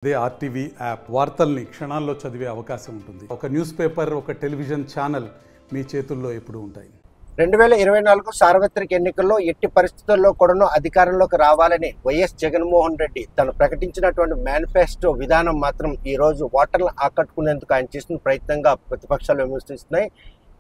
అదే RTV app వార్తల్ని క్షణాల్లో చదివే అవకాశం ఉంటుంది. ఒక న్యూస్ పేపర్, ఒక టెలివిజన్ ఛానల్ మీ చేతుల్లో ఎప్పుడూ ఉంటాయి. 2024 సార్వత్రిక ఎన్నికల్లో ఎట్టి పరిస్థితుల్లో కూడాను అధికారంలోకి రావాలని వైఎస్ జగన్మోహన్ రెడ్డి తను ప్రకటించినటువంటి మేనిఫెస్టో విధానం మాత్రం ఈ రోజు ఓటర్లను ఆకట్టుకునేందుకు ఆయన చేసిన ప్రయత్నంగా ప్రతిపక్షాలు విమర్శిస్తున్నాయి.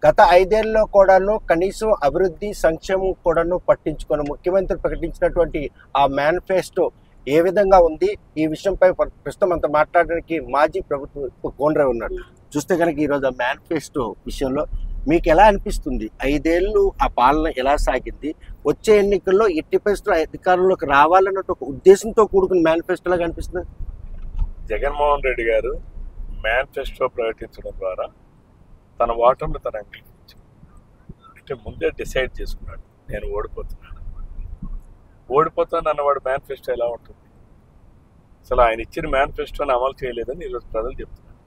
గత 5 ఏళ్లలో కూడాను కనీసం అభివృద్ధి సంక్షేమం కూడాను పట్టించుకొని ముఖ్యమంత్రి ప్రకటించినటువంటి ఆ మేనిఫెస్టో ఏ విధంగా ఉంది, ఈ విషయంపై ప్రస్తుతం అంత మాట్లాడడానికి మాజీ ప్రభుత్వ కోనరావు ఉన్నారు. చూస్తే కనుక ఈరోజు ఆ మేనిఫెస్టో విషయంలో మీకు ఎలా అనిపిస్తుంది? 5 ఏళ్ళు ఆ పాలన ఎలా సాగింది? వచ్చే ఎన్నికల్లో ఎట్టి పరిస్థితుల్లో అధికారంలోకి రావాలన్న ఒక ఉద్దేశంతో కూడుకున్న మేనిఫెస్టో లాగా అనిపిస్తుంది. జగన్మోహన్ రెడ్డి గారు మేనిఫెస్టో ప్రకటించడం ద్వారా తన ఓటర్ను తన అంగీకరించాడు. అంటే ముందే డిసైడ్ చేసుకున్నాడు, నేను ఓడిపోతాను అన్నవాడు మేనిఫెస్టో ఎలా ఉంటుంది? అసలు ఆయన ఇచ్చిన మేనిఫెస్టోని అమలు చేయలేదని ఈరోజు ప్రజలు చెప్తున్నారు.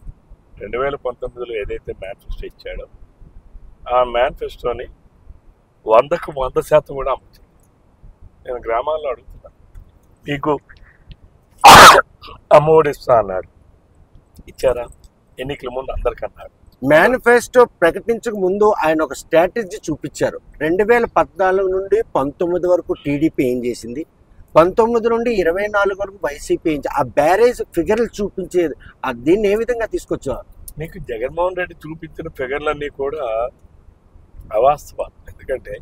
2019లో ఏదైతే మేనిఫెస్టో ఇచ్చాడో ఆ మేనిఫెస్టోని 100కు 100% కూడా అమలు చేయాలి. నేను గ్రామాల్లో అడుగుతున్నాను, మీకు అమ్మఒడి ఇస్తా అన్నాడు, ఇచ్చారా? ఎన్నికల ముందు అందరికన్నాడు. మేనిఫెస్టో ప్రకటించక ముందు ఆయన ఒక స్ట్రాటజీ చూపించారు. 2014 నుండి 19 వరకు టీడీపీ ఏం చేసింది, 19 నుండి 24 వరకు వైసీపీ ఏం ఆ బ్యారేజ్ ఫిగర్లు చూపించేది. దీన్ని ఏ విధంగా తీసుకొచ్చారు? మీకు జగన్మోహన్ రెడ్డి చూపించిన ఫిగర్లన్నీ కూడా అవాస్తవాలు. ఎందుకంటే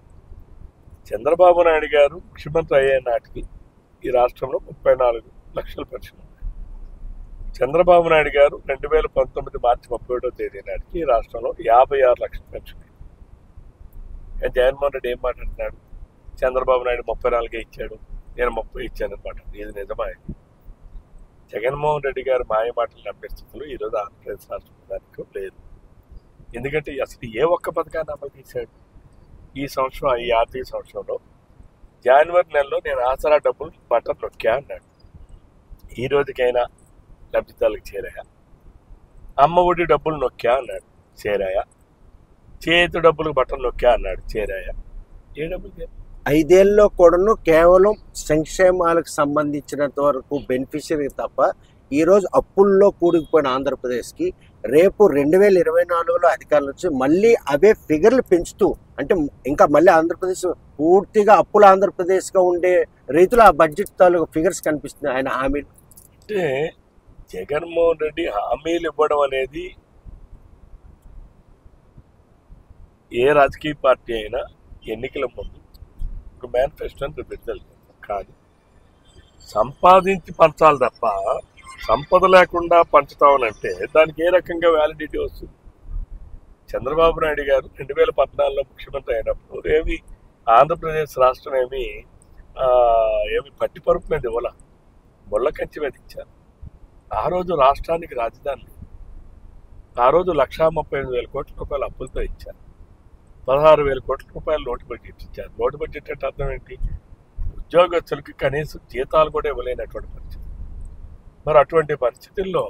చంద్రబాబు నాయుడు గారు ముఖ్యమంత్రి అయ్యే నాటికి ఈ రాష్ట్రంలో 34 లక్షల పెన్షన్ ఉంది. చంద్రబాబు నాయుడు గారు 2019 మార్చి 31వ తేదీ నాటికి ఈ రాష్ట్రంలో 56 లక్షల పెన్షన్. జగన్మోహన్ రెడ్డి ఏం మాట్లాడుతున్నాడు? చంద్రబాబు నాయుడు 34 ఇచ్చాడు, నేను 30 ఇచ్చాను అనమాట. ఇది నిజమా? జగన్మోహన్ రెడ్డి గారు మాయ మాటలు నమ్మే స్థితిలో ఈరోజు ఆంధ్రప్రదేశ్ రాష్ట్ర ప్రధానికి లేదు. ఎందుకంటే అసలు ఏ ఒక్క పథకాన్ని అమలు చేశాడు? ఈ సంవత్సరం, ఈ ఆర్థిక సంవత్సరంలో జనవరి నెలలో నేను ఆసరా డబ్బులు బటన్ నొక్కా అన్నాడు. ఈ రోజుకైనా లబ్ధిదారులకు చేరాయా? అమ్మ ఒడి డబ్బులు నొక్కా అన్నాడు, చేరాయా? చేతి డబ్బులు బటన్ నొక్కా అన్నాడు, చేరాయా? ఏ డబ్బులు చేరా? 5 ఏళ్ళలో కూడాను కేవలం సంక్షేమాలకు సంబంధించినంత వరకు బెనిఫిషియరీ తప్ప ఈరోజు అప్పుల్లో కూడుకుపోయిన ఆంధ్రప్రదేశ్కి రేపు 2024లో అధికారులు వచ్చి మళ్ళీ అవే ఫిగర్లు పెంచుతూ, అంటే ఇంకా మళ్ళీ ఆంధ్రప్రదేశ్ పూర్తిగా అప్పుల ఆంధ్రప్రదేశ్గా ఉండే రీతిలో ఆ బడ్జెట్ తాలూకు ఫిగర్స్ కనిపిస్తున్నాయి ఆయన హామీలు. అంటే జగన్మోహన్ రెడ్డి హామీలు ఇవ్వడం అనేది ఏ రాజకీయ పార్టీ అయినా ఎన్నికల ముందు ఒక మేనిఫెస్టోని విడుదల కాదు, సంపాదించి పంచాలి తప్ప సంపద లేకుండా పంచుతామనంటే దానికి ఏ రకంగా వ్యాలిడిటీ వస్తుంది? చంద్రబాబు నాయుడు గారు 2014లో ముఖ్యమంత్రి అయినప్పుడు ఏమి ఆంధ్రప్రదేశ్ రాష్ట్రం ఏమి పట్టిపరుపు మీద ఇవ్వాల, ముళ్ళ కంచి మీద ఇచ్చారు. ఆ రోజు రాష్ట్రానికి రాజధాని, ఆ రోజు 1,35,000 కోట్ల రూపాయల అప్పులతో ఇచ్చారు. 16,000 కోట్ల రూపాయలు లోటు బడ్జెట్ ఇచ్చారు. లోటు బడ్జెట్ అంటే అర్థం ఏంటి? ఉద్యోగస్తులకి కనీసం జీతాలు కూడా ఇవ్వలేనటువంటి పరిస్థితి. మరి అటువంటి పరిస్థితుల్లో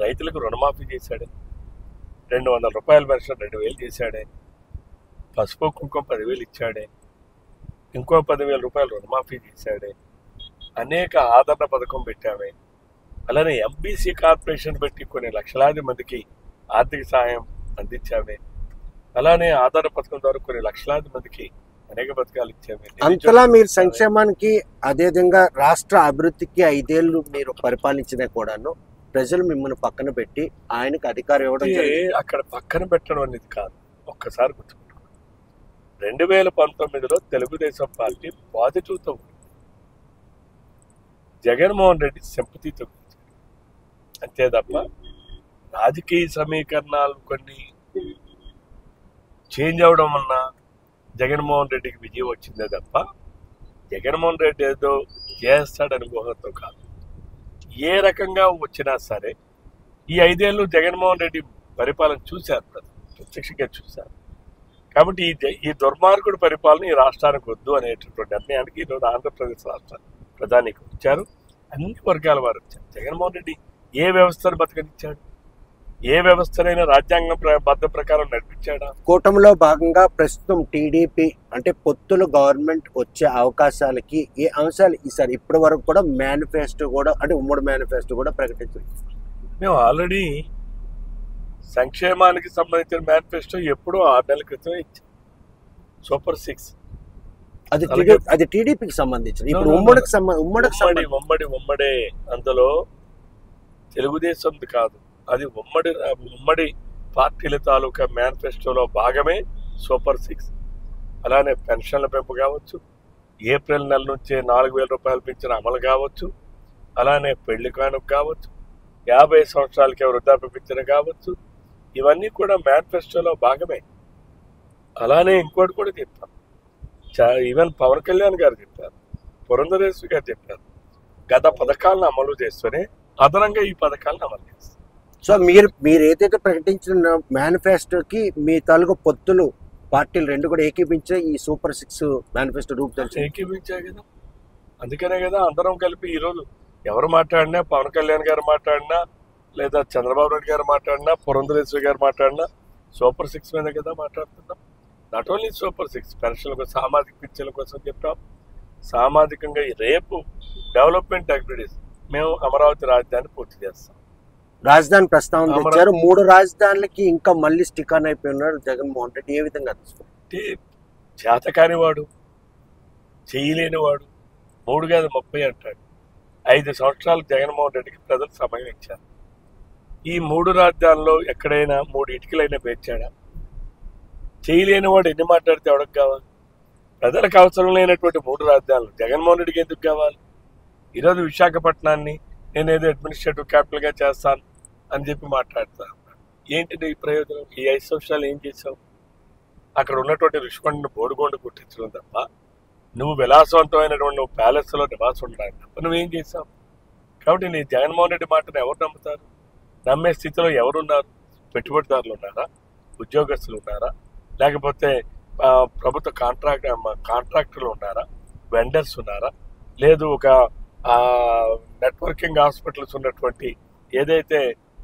రైతులకు రుణమాఫీ చేశాడే, 200 రూపాయల పెన్షన్ 2,000 చేశాడే, పసుపు కుంకుమ 10,000 ఇచ్చాడే, ఇంకో 10,000 రూపాయలు రుణమాఫీ చేశాడే, అనేక ఆదరణ పథకం పెట్టామే. అలానే ఎంబీసీ కార్పొరేషన్ పెట్టి కొన్ని లక్షలాది మందికి ఆర్థిక సహాయం అందించామే. అలానే ఆధార పథకం ద్వారా కొన్ని లక్షలాది మందికి అనేక పథకాలు ఇచ్చామే. అంతలా మీరు సంక్షేమానికి, అదేవిధంగా రాష్ట్ర అభివృద్ధికి 5 ఏళ్ళు మీరు పరిపాలించినా కూడాను ప్రజలు మిమ్మల్ని పక్కన పెట్టి ఆయనకు అధికారం ఇవ్వడం అక్కడ పక్కన పెట్టడం అనేది కాదు. ఒక్కసారి గుర్తుపెట్టుకోండి, 2019లో తెలుగుదేశం పార్టీ పాజిటివ్తో ఉంది, జగన్మోహన్ రెడ్డి సింపతితో ఉంది. అంతే తప్ప రాజకీయ సమీకరణాలు కొన్ని చేంజ్ అవడం వలన జగన్మోహన్ రెడ్డికి విజయం వచ్చిందే తప్ప జగన్మోహన్ రెడ్డి ఏదో చేస్తాడని ఊహతో కాదు. ఏ రకంగా వచ్చినా సరే ఈ 5 ఏళ్ళు జగన్మోహన్ రెడ్డి పరిపాలన చూశారు, ప్రత్యక్షంగా చూశారు. కాబట్టి ఈ దుర్మార్గుడు పరిపాలన ఈ రాష్ట్రానికి వద్దు అనేటటువంటి నిర్ణయానికి ఈరోజు ఆంధ్రప్రదేశ్ రాష్ట్ర ప్రధానికి వచ్చారు. అన్ని వర్గాల వారు వచ్చారు. జగన్మోహన్ రెడ్డి ఏ వ్యవస్థను బతకనిచ్చాడు? ఏ వ్యవస్థనైనా రాజ్యాంగం బద్ధ ప్రకారం నడిపించాడా? కూటమిలో భాగంగా ప్రస్తుతం టీడీపీ అంటే పొత్తులు గవర్నమెంట్ వచ్చే అవకాశాలకి ఏ అంశాలు ఈసారి ఇప్పటి వరకు కూడా మేనిఫెస్టో కూడా అంటే ఉమ్మడి మేనిఫెస్టో కూడా ప్రకటించారు. మేము ఆల్రెడీ సంక్షేమానికి సంబంధించిన మేనిఫెస్టో ఎప్పుడో 6 నెలల క్రితం ఇచ్చాం. సూపర్ 6 అది టీడీపీకి సంబంధించిన ఇప్పుడు ఉమ్మడే అందులో తెలుగుదేశంది కాదు, అది ఉమ్మడి పార్టీల తాలూకా మేనిఫెస్టోలో భాగమే సూపర్ 6. అలానే పెన్షన్ల పెంపు కావచ్చు, ఏప్రిల్ నెల నుంచే 4,000 రూపాయలు పెంచిన అమలు కావచ్చు, అలానే పెళ్లి కానుక కావచ్చు, 50 సంవత్సరాలకే వృద్ధాప్య పింఛను కావచ్చు, ఇవన్నీ కూడా మేనిఫెస్టోలో భాగమే. అలానే ఇంకోటి కూడా చెప్పాం, ఈవెన్ పవన్ కళ్యాణ్ గారు చెప్పారు, పురంధరేశ్వరి గారు చెప్పారు, గత పథకాలను అమలు చేస్తూనే అదనంగా ఈ పథకాలను అమలు చేస్తారు. సో మీరు ఏదైతే ప్రకటించిన మేనిఫెస్టోకి మీ తాలూకు పొత్తులు పార్టీలు రెండు కూడా ఏకీపించే ఈ సూపర్ 6 మేనిఫెస్టో రూపొందించాయి. ఏకీపించాయి కదా, అందుకనే కదా అందరం కలిపి ఈరోజు ఎవరు మాట్లాడినా, పవన్ కళ్యాణ్ గారు మాట్లాడినా, లేదా చంద్రబాబు నాయుడు గారు మాట్లాడినా, పురంధరేశ్వరి గారు మాట్లాడినా సూపర్ 6 మీద కదా మాట్లాడుతున్నాం. నాట్ ఓన్లీ సూపర్ 6 పెన్షన్ల కోసం, సామాజిక పింఛన్ల కోసం చెప్పాం. సామాజికంగా రేపు డెవలప్మెంట్ యాక్టివిటీస్ మేము అమరావతి రాజధాని పూర్తి చేస్తాం. రాజధాని ప్రస్తావన తెచ్చారు. 3 రాజధానులకి ఇంకా మళ్ళీ స్టిక్ ఆన్ అయిపోయి ఉన్నాడు జగన్మోహన్ రెడ్డి. ఏ విధంగా అంటే చేతకాని వాడు, చేయలేనివాడు 3 కాదు 30 అంటాడు. 5 సంవత్సరాలు జగన్మోహన్ రెడ్డికి ప్రజలు సమయం ఇచ్చారు. ఈ 3 రాజధానుల్లో ఎక్కడైనా 3 ఇటుకలైనా పేర్చాడా? చేయలేని వాడు ఎన్ని మాట్లాడితే ఎవరికి కావాలి? ప్రజలకు అవసరం లేనటువంటి 3 రాజధానులు జగన్మోహన్ రెడ్డికి ఎందుకు కావాలి? ఈరోజు విశాఖపట్నాన్ని నేనేదో అడ్మినిస్ట్రేటివ్ క్యాపిటల్గా చేస్తాను అని చెప్పి మాట్లాడతాను. ఏంటి ఈ ప్రయోజనం? ఈ 5 సంవత్సరాలు ఏం చేసావు? అక్కడ ఉన్నటువంటి ఋషికొండను బోడిగొండ కుట్టించడం తప్ప, నువ్వు విలాసవంతమైనటువంటి ప్యాలెస్లో నివాసం ఉండడానికి తప్ప నువ్వేం చేసావు? కాబట్టి నీ జగన్మోహన్ రెడ్డి మాటను ఎవరు నమ్ముతారు? నమ్మే స్థితిలో ఎవరున్నారు? పెట్టుబడిదారులు ఉన్నారా? ఉద్యోగస్తులు ఉన్నారా? లేకపోతే ప్రభుత్వ కాంట్రాక్టర్లు ఉన్నారా? వెండర్స్ ఉన్నారా? లేదు ఒక నెట్వర్కింగ్ హాస్పిటల్స్ ఉన్నటువంటి ఏదైతే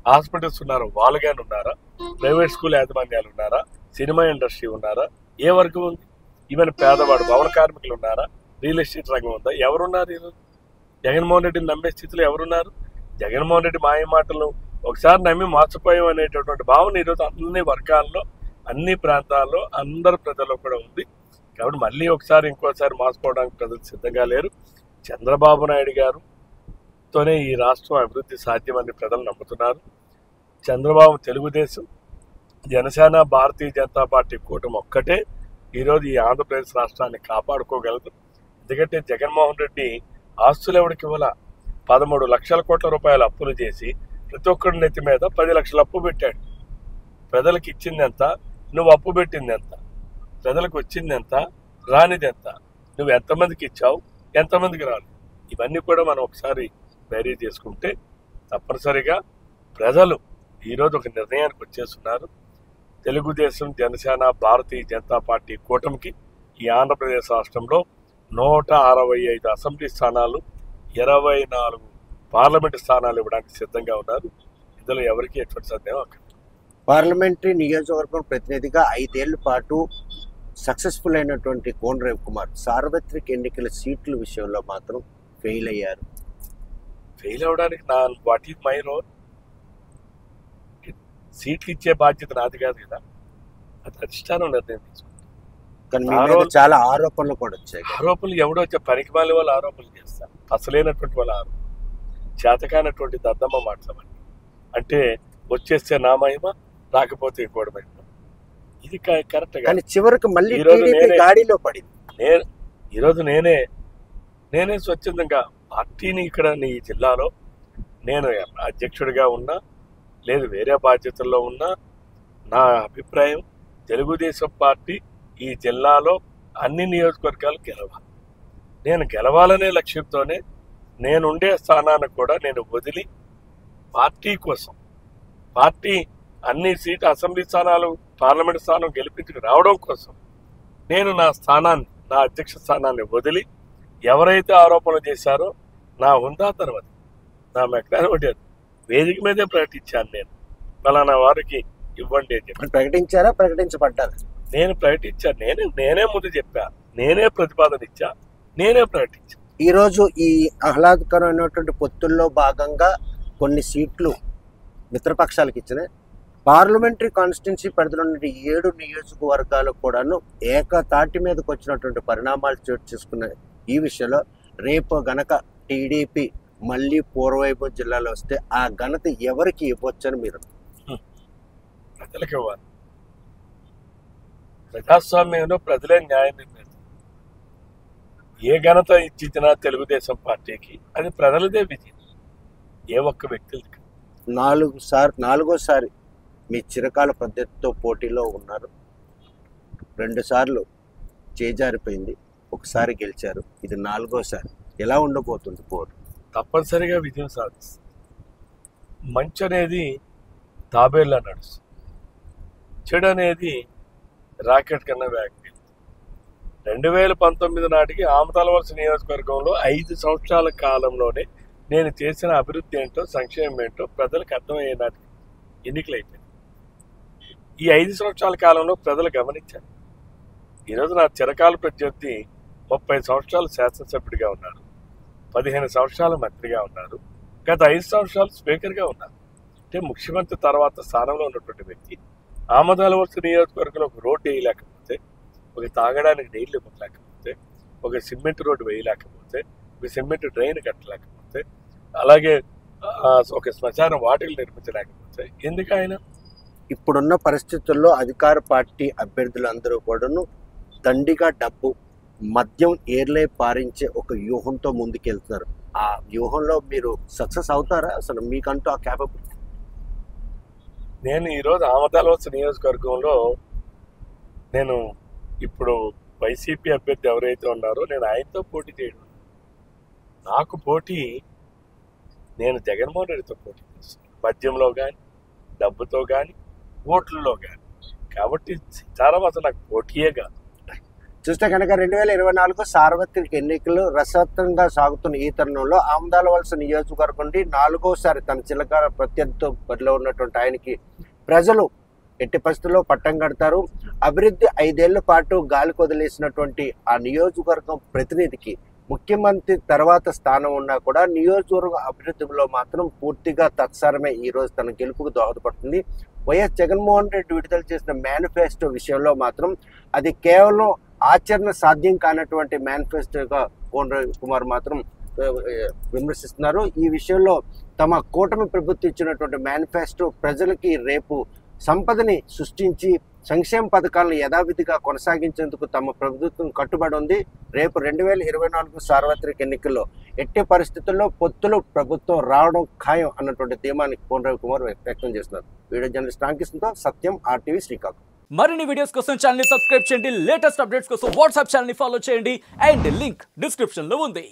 హాస్పిటల్స్ ఉన్నారో వాళ్ళు కానీ ఉన్నారా? ప్రైవేట్ స్కూల్ యాజమాన్యాలు ఉన్నారా? సినిమా ఇండస్ట్రీ ఉన్నారా? ఏ వర్గం ఉంది? ఈవెన్ పేదవాడు భవన కార్మికులు ఉన్నారా? రియల్ ఎస్టేట్ రంగం ఉందా? ఎవరున్నారు ఈరోజు? జగన్మోహన్ రెడ్డిని నమ్మే స్థితిలో ఎవరున్నారు? జగన్మోహన్ రెడ్డి మాయ మాటలు ఒకసారి నమ్మి మోసపోయాం అనేటటువంటి భావన ఈరోజు అన్ని వర్గాల్లో, అన్ని ప్రాంతాల్లో, అందరు ప్రజల్లో కూడా ఉంది. కాబట్టి మళ్ళీ ఇంకోసారి మోసపోవడానికి ప్రజలు సిద్ధంగా లేరు. చంద్రబాబు నాయుడు గారుతోనే ఈ రాష్ట్రం అభివృద్ధి సాధ్యమని ప్రజలు నమ్ముతున్నారు. చంద్రబాబు, తెలుగుదేశం, జనసేన, భారతీయ జనతా పార్టీ కూటమి ఒక్కటే ఈరోజు ఈ ఆంధ్రప్రదేశ్ రాష్ట్రాన్ని కాపాడుకోగలదు. ఎందుకంటే జగన్మోహన్ రెడ్డి ఆస్తులు ఎవరికి ఇవ్వాల? 13 లక్షల కోట్ల రూపాయల అప్పులు చేసి ప్రతి ఒక్కరి నెత్తి మీద 10 లక్షల అప్పు పెట్టాడు. ప్రజలకు ఇచ్చింది ఎంత? నువ్వు అప్పు పెట్టింది ఎంత? ప్రజలకు వచ్చింది ఎంత? రానిది ఎంత? నువ్వు ఎంతమందికి ఇచ్చావు? ఎంతమందికి రాలేదు? ఇవన్నీ కూడా మనం ఒకసారి బేరీ చేసుకుంటే తప్పనిసరిగా ప్రజలు ఈరోజు ఒక నిర్ణయానికి వచ్చేస్తున్నారు. తెలుగుదేశం, జనసేన, భారతీయ జనతా పార్టీ కూటమికి ఈ ఆంధ్రప్రదేశ్ రాష్ట్రంలో 165 అసెంబ్లీ స్థానాలు, 24 పార్లమెంటు స్థానాలు ఇవ్వడానికి సిద్ధంగా ఉన్నారు. ఇందులో ఎవరికి ఎటువంటి సందేహం అక్కడ. పార్లమెంటరీ నియోజకవర్గం ప్రతినిధిగా 5 ఏళ్ల పాటు సక్సెస్ఫుల్ అయినటువంటి కోన రవికుమార్ సార్వత్రిక ఎన్నికల సీట్ల విషయంలో మాత్రం ఫెయిల్ అయ్యారు. ఫెయిల్ అవడానికి వాట్ ఈజ్ మై రోల్? సీట్లు ఇచ్చే బాధ్యత నాది కాదు కదా, అది అధిష్టానం నిర్ణయం తీసుకుంటారు. కానీ మీ మీద చాలా ఆరోపణలు కూడా వచ్చాయి. ఆరోపణలు ఎవడో వచ్చే పనికి మాలి వాళ్ళు ఆరోపణలు చేస్తారు. అసలైనటువంటి వాళ్ళ ఆరోపణ, చేతకానటువంటి దద్దమ్మ మాట్లాడమండి. అంటే వచ్చేస్తే నా మహిమ, రాకపోతే ఇంకోటి మహిమ. ఇది కరెక్ట్. కానీ చివరికి మళ్ళీ గాడిలో పడింది. ఈరోజు నేనే స్వచ్ఛందంగా పార్టీని ఇక్కడ ఈ జిల్లాలో నేను అధ్యక్షుడిగా ఉన్నా, లేదు వేరే బాధ్యతల్లో ఉన్నా, నా అభిప్రాయం తెలుగుదేశం పార్టీ ఈ జిల్లాలో అన్ని నియోజకవర్గాలు గెలవాలి. నేను గెలవాలనే లక్ష్యంతోనే నేనుండే స్థానాన్ని కూడా నేను వదిలి పార్టీ కోసం, పార్టీ అన్ని అసెంబ్లీ స్థానాలు, పార్లమెంట్ స్థానం గెలిపించుకు రావడం కోసం నేను నా అధ్యక్ష స్థానాన్ని వదిలి ఎవరైతే ఆరోపణలు చేశారో నా హుందా తర్వాత, నా మెక్డాన్ వేదిక మీదే ప్రకటించాను. ఫలానా వారికి ఇవ్వండి అని చెప్పి ప్రకటించారా, ప్రకటించబడ్డారు? నేను ప్రకటించాను. నేనే ముందు చెప్పా, నేనే ప్రతిపాదన ఇచ్చా, నేనే ప్రకటించా. ఈరోజు ఈ ఆహ్లాదకరమైనటువంటి పొత్తుల్లో భాగంగా కొన్ని సీట్లు మిత్రపక్షాలకు ఇచ్చినాయి. పార్లమెంటరీ కాన్స్టిట్యున్సీ పరిధిలో ఉన్న 7 నియోజకవర్గాలకు కూడాను ఏకతాటి మీదకి వచ్చినటువంటి పరిణామాలు చోటు చేసుకున్నాయి. ఈ విషయంలో రేపు గనక టీడీపీ మళ్ళీ పూర్వవైపు జిల్లాలో వస్తే ఆ ఘనత ఎవరికి ఇవ్వచ్చని మీరు? ప్రజలకు ఇవ్వాలి. ప్రజాస్వామ్యంలో ప్రజలే న్యాయం నిర్ణయిస్తారు. ఏ ఘనత ఇచ్చినా తెలుగుదేశం పార్టీకి అది ప్రజలదే విజయం, ఏ ఒక్క వ్యక్తులకి. 4సారి మీ చిరకాల ప్రత్యర్థితో పోటీలో ఉన్నారు. 2 సార్లు చేజారిపోయింది, ఒకసారి గెలిచారు, ఇది 4సారి. ఎలా ఉండబోతుంది పోరు? తప్పనిసరిగా విజయం సాధిస్తుంది. మంచి అనేది తాబేళ్ళ నడుస్తుంది, చెడు అనేది రాకెట్ కన్నా వేగంగా. 2019 నాటికి ఆమదాలవలస నియోజకవర్గంలో 5 సంవత్సరాల కాలంలోనే నేను చేసిన అభివృద్ధి ఏంటో, సంక్షేమం ఏంటో ప్రజలకు అర్థమయ్యే నాటికి ఎన్నికలు అయిపోయింది. ఈ 5 సంవత్సరాల కాలంలో ప్రజలు గమనించారు. ఈరోజు నా చిరకాల ప్రత్యర్థి 30 సంవత్సరాలు శాసనసభ్యుడిగా ఉన్నారు, 15 సంవత్సరాలు మంత్రిగా ఉన్నారు, గత 5 సంవత్సరాలు స్పీకర్గా ఉన్నారు. అంటే ముఖ్యమంత్రి తర్వాత స్థానంలో ఉన్నటువంటి వ్యక్తి ఆమదాలవలస నియోజకవర్గంలో ఒక రోడ్డు వేయలేకపోతే, ఒక తాగడానికి నీళ్లు ఇవ్వలేకపోతే, ఒక సిమెంట్ రోడ్డు వేయలేకపోతే, ఒక సిమెంట్ డ్రైన్ కట్టలేకపోతే, అలాగే ఒక శ్మశాన వాటికలు నిర్మించలేకపోతే ఎందుకు ఆయన? ఇప్పుడున్న పరిస్థితుల్లో అధికార పార్టీ అభ్యర్థులందరూ కూడాను దండిగా డబ్బు, మద్యం ఏర్లే పారించే ఒక వ్యూహంతో ముందుకెళ్తున్నారు. ఆ వ్యూహంలో మీరు సక్సెస్ అవుతారా? అసలు మీకంటూ ఆ క్యాపబిలిటీ? నేను ఈరోజు ఆమదాలవలస నియోజకవర్గంలో నేను ఇప్పుడు వైసీపీ అభ్యర్థి ఎవరైతే ఉన్నారో నేను ఆయనతో పోటీ చేయడం. నాకు పోటీ నేను జగన్మోహన్ రెడ్డితో పోటీ చేస్తున్నాను, మద్యంలో కానీ, డబ్బుతో కానీ, ఓట్లలో కానీ. కాబట్టి సీతారాం అసలు నాకు పోటీయే కాదు. చూస్తే కనుక 2024 సార్వత్రిక ఎన్నికలు రసవత్తంగా సాగుతున్న ఈ తరుణంలో ఆమదాలవలస నియోజకవర్గం నుండి 4వసారి తన చిలకాల ప్రత్యర్థితో బరిలో ఉన్నటువంటి ఆయనకి ప్రజలు ఎట్టి పరిస్థితుల్లో పట్టం కడతారు. అభివృద్ధి 5 ఏళ్ల పాటు గాలికి వదిలేసినటువంటి ఆ నియోజకవర్గం ప్రతినిధికి ముఖ్యమంత్రి తర్వాత స్థానం ఉన్నా కూడా నియోజకవర్గ అభివృద్ధిలో మాత్రం పూర్తిగా తత్సరమే ఈ రోజు తన గెలుపుకు దోహదపడుతుంది. వైఎస్ జగన్మోహన్ రెడ్డి విడుదల చేసిన మేనిఫెస్టో విషయంలో మాత్రం అది కేవలం ఆచరణ సాధ్యం కానటువంటి మేనిఫెస్టోగా కోన రవికుమార్ మాత్రం విమర్శిస్తున్నారు. ఈ విషయంలో తమ కూటమి ప్రభుత్వం ఇచ్చినటువంటి మేనిఫెస్టో ప్రజలకి రేపు సంపదని సృష్టించి సంక్షేమ పథకాలను యథావిధిగా కొనసాగించేందుకు తమ ప్రభుత్వం కట్టుబడి ఉంది. రేపు 2024 సార్వత్రిక ఎన్నికల్లో ఎట్టి పరిస్థితుల్లో పొత్తులు ప్రభుత్వం రావడం ఖాయం అన్నటువంటి ధీమాన్ని కోన రవికుమార్ వ్యక్తం చేస్తున్నారు. వీడియో జర్నలిస్ట్ రామకృష్ణతో సత్యం, RTV శ్రీకాకుళం. మరిన్ని వీడియోస్ కోసం ఛానల్ ని సబ్స్క్రైబ్ చేయండి, లేటెస్ట్ అప్డేట్స్ కోసం వాట్సాప్ ఛానల్ ని ఫాలో చేయండి అండ్ లింక్ డిస్క్రిప్షన్ లో ఉంది.